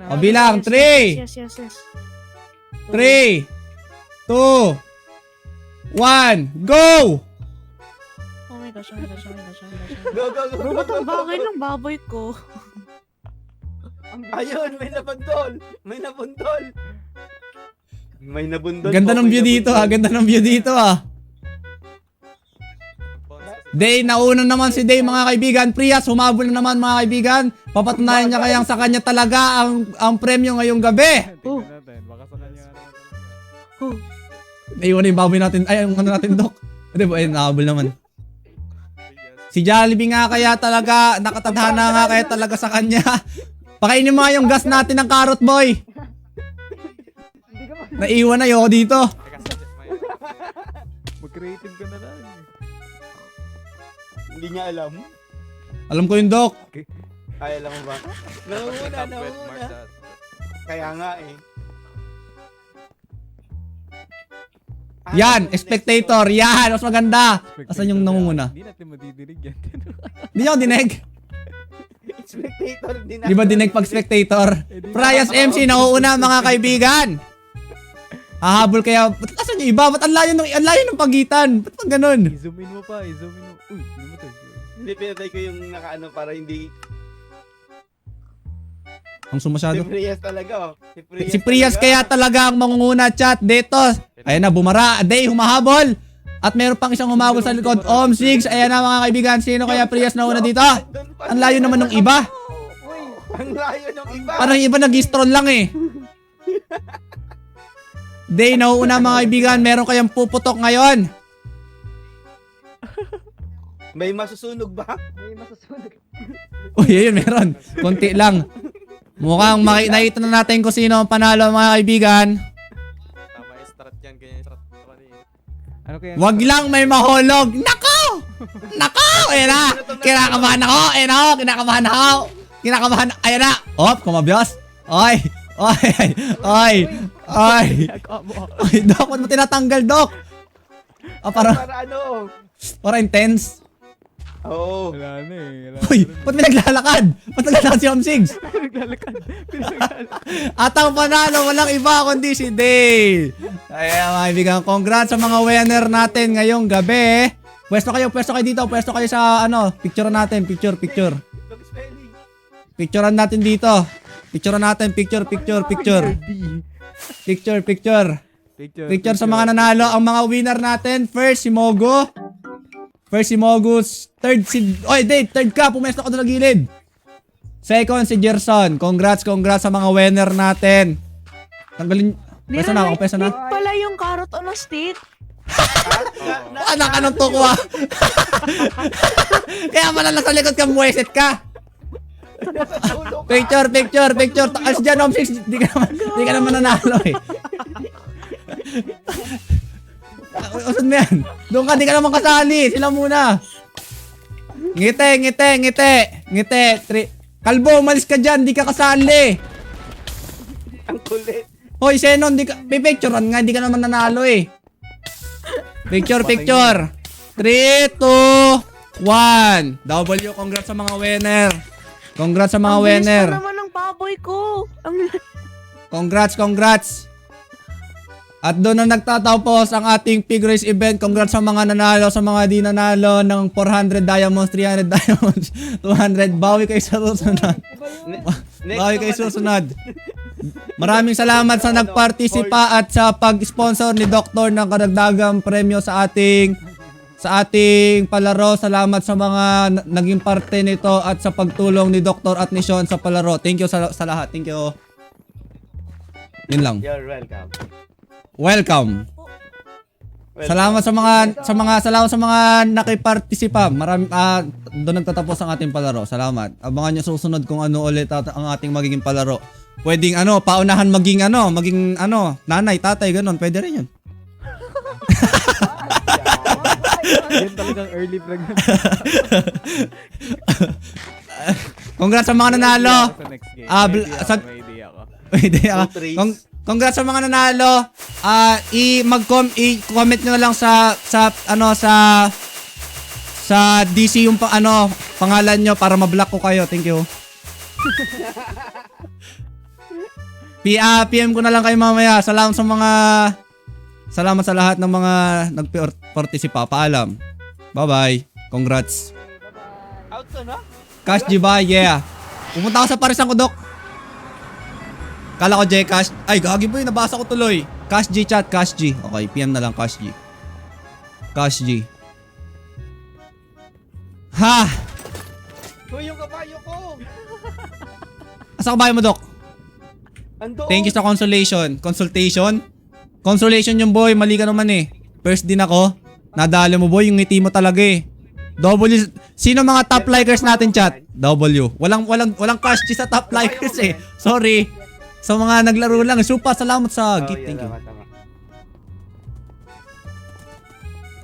O, bilang. 3, Yes. 3, 2, 1, go! Oh my gosh. Go. Robot ang bagay ng baboy ko. Ayun, may nabundol. Ganda ng view dito ah. Day, nauna naman si Day mga kaibigan. Prias, humabol na naman mga kaibigan. Papatunayan niya kayang sa kanya talaga ang premyo ngayong gabi. Tingnan natin. Baka sa kanya naman talaga. Naiwan na yung baboy natin. Ay, ang ano natin, Dok. Hindi ba, nahabol naman. Si Jollibee nga kaya talaga, nakatadhana nga kaya talaga sa kanya. Pakainin mo nga yung gas natin ng carrot boy. Naiwan na yoko dito. Teka, may- Mag-creative ka na lang. Hindi niya alam. Alam ko yung Doc. Ay, alam mo ba? Nangunguna, Top with nangunguna. Mark that. Kaya nga eh. Yan, next spectator. Yan, mas maganda. Asan yung nangunguna? Hindi natin madidinig yan. Hindi ako dinig. one. Spectator din. Di ba dinig pag spectator? Prias MC, nauuna mga kaibigan. Hahabol kaya. Ba't asan yung iba? Ba't ang layo ng pagitan? Ba't pag ganun? I-zoom in mo pa, i-zoom in mo. Uy, namatay. Hindi, pinatay ko yung nakaano para hindi. Ang Si sumasyado. Prias talaga oh. Si Prias kaya talaga ang mangunguna chat dito. Ayan na, bumara. Day, humahabol. At meron pang isang humabol sa likod. Om6. Ayan na mga kaibigan. Sino kaya Prias na una dito? Ang layo naman ng iba. Ang layo ng iba. Parang yung iba nag-stroll lang eh. Day, nauuna mga kaibigan. Meron kayang puputok ngayon. May masusunog ba? May masusunog. Uy, ayun, meron. Konti lang. Mukhang nakita na natin kung sino ang panalo mga kaibigan. Tama yung strat yan. Ganyan yung strat kanina. Ano kaya? Wag lang may mahulog. Nako! Nako! Ayan na. Kinakabahan ako. Ayan ako. Kinakabahan ako. Kinakabahan. Ayan na. Op, kumabyos. Oy. Oy. Oy. Oy. Oy, Doc. Ba't mo tinatanggal, Doc? Ah, Para para intense. intense. Oo. Wala na eh. Uy, ba't may naglalakad? Ba't naglalakad si Om6? Naglalakad. At ang panalo, walang iba kundi si Day. Kaya mga kaibigan, congrats sa mga winner natin ngayong gabi. Pwesto kayo dito. Pwesto kayo sa picture natin. Picture. Picturean natin dito. Picture natin. Picture. Picture sa mga nanalo. Ang mga winner natin, first si Mogo. Third ka. Pumesto ka doon sa gilid. Second si Gerson. Congrats sa mga winner natin. Tanggalin. Pesa na. Pala yung carrot on a stick. Anak ka ng tukwa. Kaya pala nasa likod ka, muweset ka. Picture. Takas dyan, Om6. Di ka naman nanalo eh. Usan mo yan? Doon ka, di ka naman kasali. Sila muna. Ngiti. Kalbo, umalis ka dyan. Di ka kasali. Ang kulit. Hoy, Senon, pipicturean nga. Di ka naman nanalo eh. Picture. 3, 2, 1. W, congrats sa mga winner. Congrats sa mga Ang bilis winner. pa naman ng baboy ko. Congrats. At doon na nagtatapos ang ating pig race event. Congrats sa mga nanalo, sa mga di nanalo ng 400 diamonds, 300 diamonds, 200. Bawi kayo sa susunod. Bawi kayo sa susunod. Maraming salamat sa nagpartisipa at sa pag-sponsor ni Doktor ng karagdagang premyo sa ating palaro. Salamat sa mga naging parte nito at sa pagtulong ni Doktor at ni Sean sa palaro. Thank you sa lahat. Thank you. Yun lang. You're welcome. Welcome. Salamat sa mga nakipartisipa. Doon nagtatapos ang ating palaro. Salamat. Abangan niyo susunod kung ano ulit ang ating magiging palaro. Pwedeng paunahan maging nanay, tatay, ganun. Pwede rin yun. Yan talagang early pregnant. Congrats sa mga nanalo. Sa next game. May May idea ako. Pwede Trees. Congrats sa mga nanalo. I-comment nyo lang sa DC yung pangalan nyo para ma-block ko kayo. Thank you. PM ko na lang kayo mamaya. Salamat sa lahat ng mga nagpartisipa. Paalam. Bye-bye. Congrats. Out to na? Cash G ba? Yeah. Pumunta ako sa parisan ko, Dok. Kala ko J Cash. Ay, gagi boy, nabasa ko tuloy. Cash G chat, Cash G. Okay, PM na lang Cash G. Cash G. Ha! Hoy, yung kabayo ko! Asa kabayo mo, Dok? Andoon! Thank you sa consultation. Consolation yung boy, mali ka naman eh. First din ako. Nadalo mo boy, yung ngiti mo talaga eh. W. Sino mga top likers natin, chat? W. Walang Cash G sa top likers eh. Sorry. Sa mga naglaro lang. Supa, salamat sa gift. Thank you.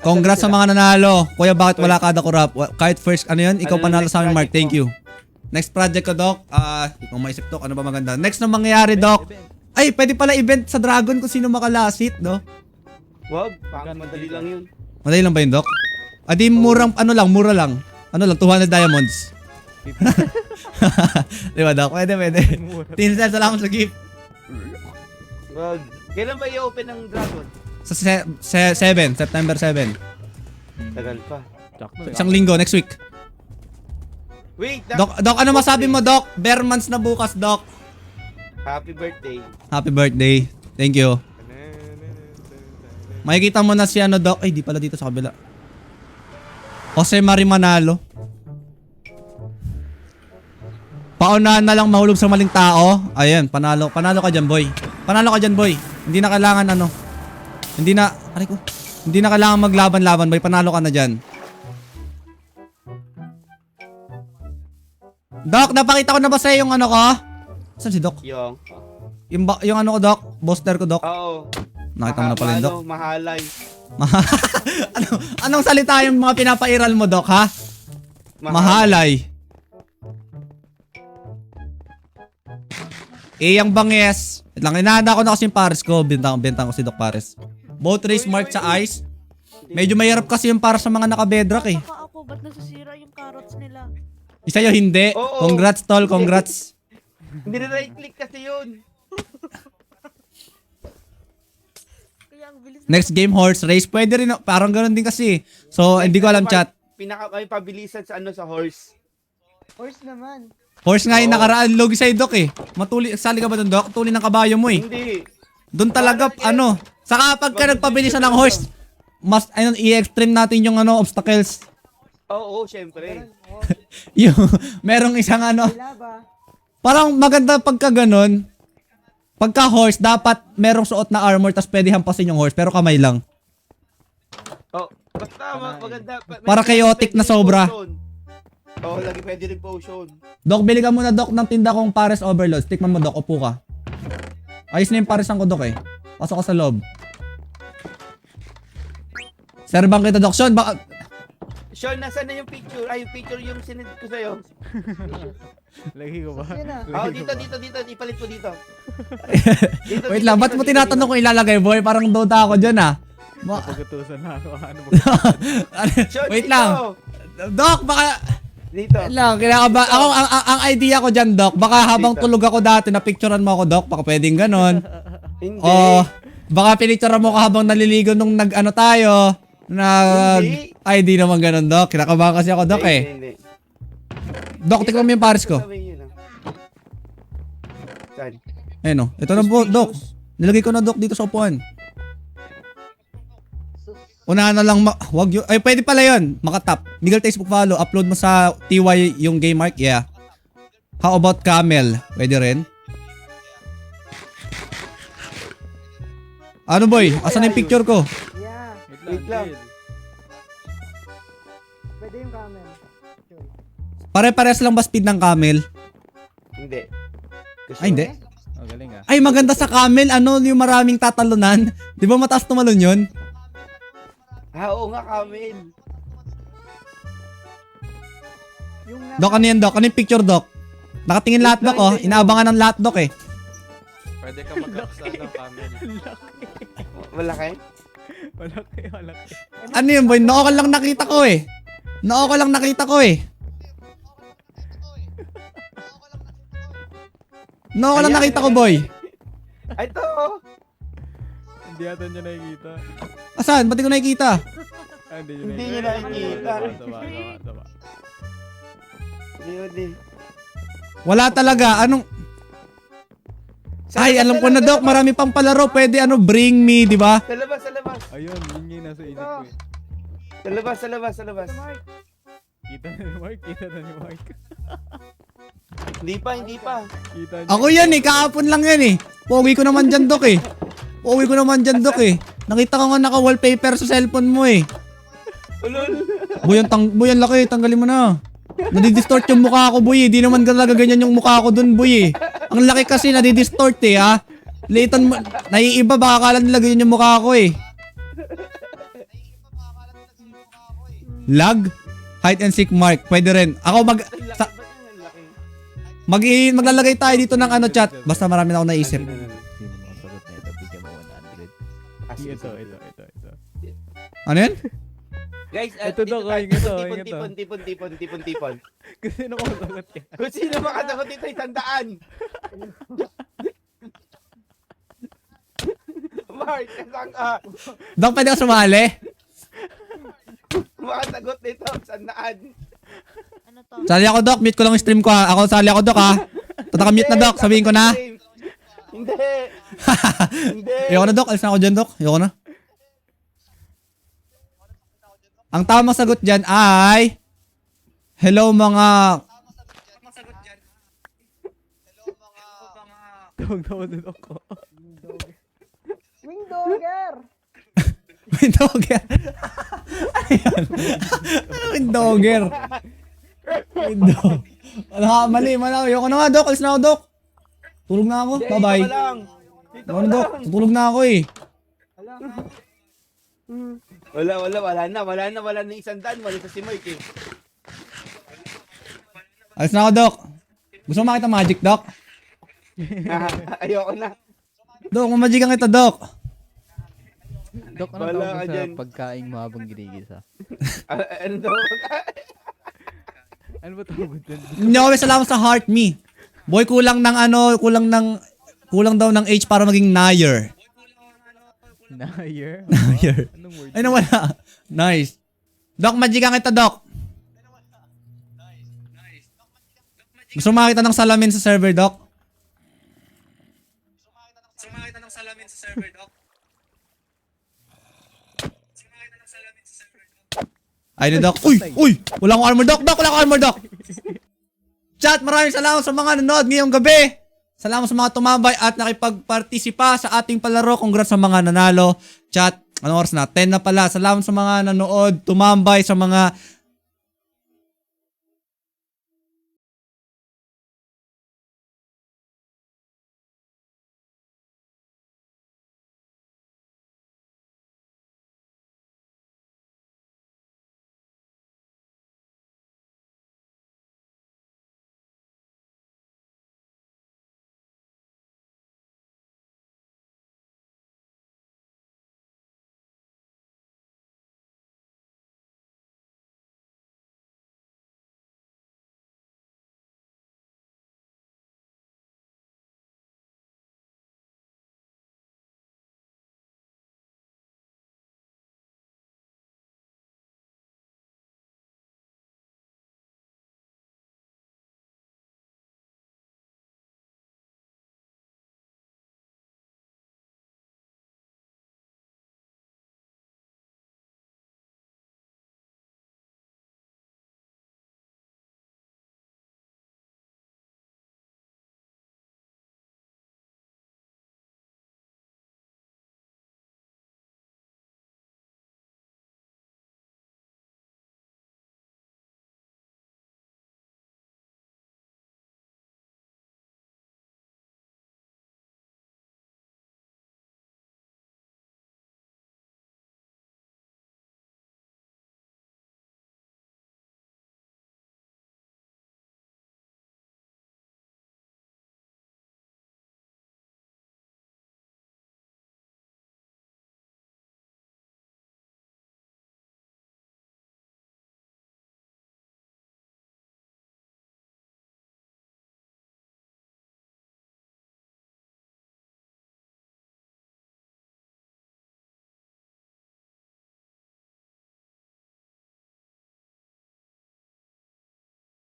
Congrats sa mga nanalo. Kuya, bakit wala kada corrupt? Kahit first, ano yun? Ikaw Ano panalo next sa amin, Mark. project Thank mo? you. Next project ko, Doc. Kung maisip, Doc, ano ba maganda? Next na mangyayari, Doc. Ay, pwede pala event sa Dragon kung sino makalasit, no? Wag, madali lang yun. Madali lang ba yun, Doc? Di murang, mura lang. 200 diamonds. Di ba, Doc? Pwede. Tinsel, salamat sa gift. Wag. Kailan ba i-open ng Dragon? Sa 7, September 7. Tagal pa. Isang linggo, next week. Wait, Doc, ano masabi mo, Doc? Bare months na bukas, Doc. Happy birthday. Happy birthday. Thank you. Makikita mo na si Doc. Ay, di pala dito sa kabila. Jose Mari Manalo. Paunahan na lang mahulog sa maling tao. Ayan, panalo ka dyan, boy. Panalo ka dyan, boy. Hindi na kailangan Hindi na kailangan maglaban-laban, boy. Panalo ka na dyan. Doc, napakita ko na ba sa'yo yung ko? Saan si Doc? Yung ko, Doc? Booster ko, Doc? Oo. Nakita mo na pala yun, Doc? Mahalay. Anong salita yung mga pinapairal mo, Doc, ha? Mahalay. Yang banges. Wait lang, inahanda ko na kasi yung Pares ko. Bintang ko si Doc Pares. Boat race mark sa ice. Medyo mahirap kasi yung para sa mga naka-bedrock eh. Baka ako, ba't nasisira yung carrots nila? Isa yung hindi. Oo. Congrats, tol. Congrats. Hindi na right click kasi yun. Kaya ang bilis Next game, horse race. Pwede rin. Parang ganun din kasi. So, hindi ko alam, chat. May pabilisan sa sa horse. Horse naman. Horse nga yung Oo. nakaraan. Logi sa'yo, Doc eh. Sali ka ba dun, Doc? Tuli ng kabayo mo eh. Hindi. Doon talaga, Saka pagka nagpabilisan ng horse, i-extreme natin yung obstacles. Oo, syempre. Yung, merong isang Wala ba? parang maganda pagka ganun. Pagka horse, dapat merong suot na armor tas pwede hampasin yung horse pero kamay lang. Oh, basta maganda. Para chaotic na sobra. Oo, lagi pwede rin potion. Doc, bili ka muna, Doc, ng tinda kong Pares Overload. Tikman mo, Doc. Upo ka. Ayos na yung paresan ko, Doc, eh. Pasok ka sa loob. Serbang kita, Doc. Sean, baka... Sean, nasaan na yung picture? Ay, yung picture yung sinend ko sa'yo. Lagi ko ba? Yun na. Oo, dito. Ipalit mo dito. Wait lang, ba't mo tinatanong kung ilalagay, boy? Parang doubt ako dyan, ah. Pagkatusan na ako. Ano ba? Sean, Wait dito. lang. Doc, baka... Dito. Wait lang, kinakaba. Ako, ang idea ko dyan, Doc, baka habang Dito. tulog ako dati, napicturean mo ako, Doc. Baka pwedeng ganon. Hindi. O, baka pinicturean mo ka habang naliligo nung tayo. Hindi. Ay, di naman ganon, Doc. Kinakabahan kasi ako, Doc, eh. Hindi. Doc, tikman mo yung Pares ko. Sabihin yun, ah. Saan? Ayun, oh. Ito na po, Doc. Nilagay ko na, Doc, dito sa upuan. Unahan na lang, wag yun. Ay, pwede pala yun. Makatap. Miguel Facebook follow. Upload mo sa TY yung game mark. Yeah. How about Camel? Pwede rin. Ano, boy? Asan yung picture ko? Yeah. Wait lang. Jill. Pwede yung camel. Sure. Pare-pares lang ba speed ng Camel? Hindi. Ay, hindi. Oh, galing ah. Ay, maganda sa Camel. Yung maraming tatalunan. Di ba mataas tumalon yun? Oo nga, Kamil. Yung Doc, ano yan, Doc? Ano yung picture, Doc? Nakatingin lahat, Doc, oh. Inaabangan ng lahat, Doc, eh. Pwede ka mag-upsell ng family. Malaki? Malaki. Ano yun, boy? Noo ko lang nakita ko, eh. Noo ko lang nakita ko, eh. Noo ko lang nakita ko, boy. Ay, ito. Hindi yata niya nakikita. Asan? Ba't di ko nakikita? Hindi Hindi niya nakikita. Tama. Hindi. Wala talaga. Anong... Ay, alam ko na, Doc. Marami pang palaro. Pwede, bring me, di ba? Sa labas. Ayun, yun yung nasa isip ko eh. Sa labas. Kita na ni Mark. Hindi pa. Kita niya. Ako yan, eh. Kahapon lang yan, eh. Pogi ko naman dyan, Doc, eh. Nakita ko nga naka-wallpaper sa cellphone mo, eh. Ulol. Boy, ang laki. Tanggalin mo na. Nadidistort yung mukha ko, boy, eh. Di naman talaga ganyan yung mukha ko dun, boy, eh. Ang laki kasi nadidistort, eh, ha. Litan mo. Naiiba, baka akala nila ganyan yung mukha ko, eh. Lag? Hide and seek mark. Pwede rin. Ako Ang laki, sa, ba't yan ang laki? maglalagay tayo dito ng ano chat. Basta marami na ako naisip. Sino makasagot na ito? Bigyan mo 100. Ah, sige, Ito. sige. Ano yan? Guys, Ito daw, tayo. ito, Tipon, ito. tipon. Kasi sino makasagot yan? Kung sino makasagot dito, 100. Mark, kasang ka. Dok, pwede ka sumali? Makasagot dito, 100. Ano to? Sali ako, Dok. Mute ko lang yung stream ko, ha. Ako sali ako, Dok, ha. Mute na, Dok. Sabihin ko na. Hindi. Hindi. Ayoko na, Dok. Alis na ako dyan, Dok. Ayoko na. Ang tamang sagot dyan ay... Hello, mga... Tawag na ako din ako. Wingdogger! Windogger. Ano yan? Ano windogger? Windog. Mali. Ayoko na nga, Dok. Alis na ako, Dok. Tulog na ako. Hindi, Bye-bye. dito ka lang. Dito Ano, ka Dok? lang. Tulog na ako, eh. Wala na. Wala na 100. Wala sa si Mike eh. Alis na ako, Dok. Gusto mo makita magic, Dok? Ayoko na. Dok, mamagikan kita, Dok. Dok, ano Wala tawag ka mo sa dyan. pagkain mo habang ginigisa? Ano daw? Ano ba tawag mo dyan? Hindi ako may salamat sa heart me. Boy, kulang daw ng age para maging nayer. Nayer? Nayer. Anong word? Ay, nawala. Nice. Dok, magikan kita, Dok. Gusto mo makita ng salamin sa server, Dok? Ay, Dok. Uy! Wala akong armor, Dok. Dok, wala akong armor, Dok. Chat, maraming salamat sa mga nanood ngayong gabi. Salamat sa mga tumambay at nakipagpartisipa sa ating palaro. Congrats sa mga nanalo. Chat, anong oras na? 10 na pala. Salamat sa mga nanood, tumambay, sa mga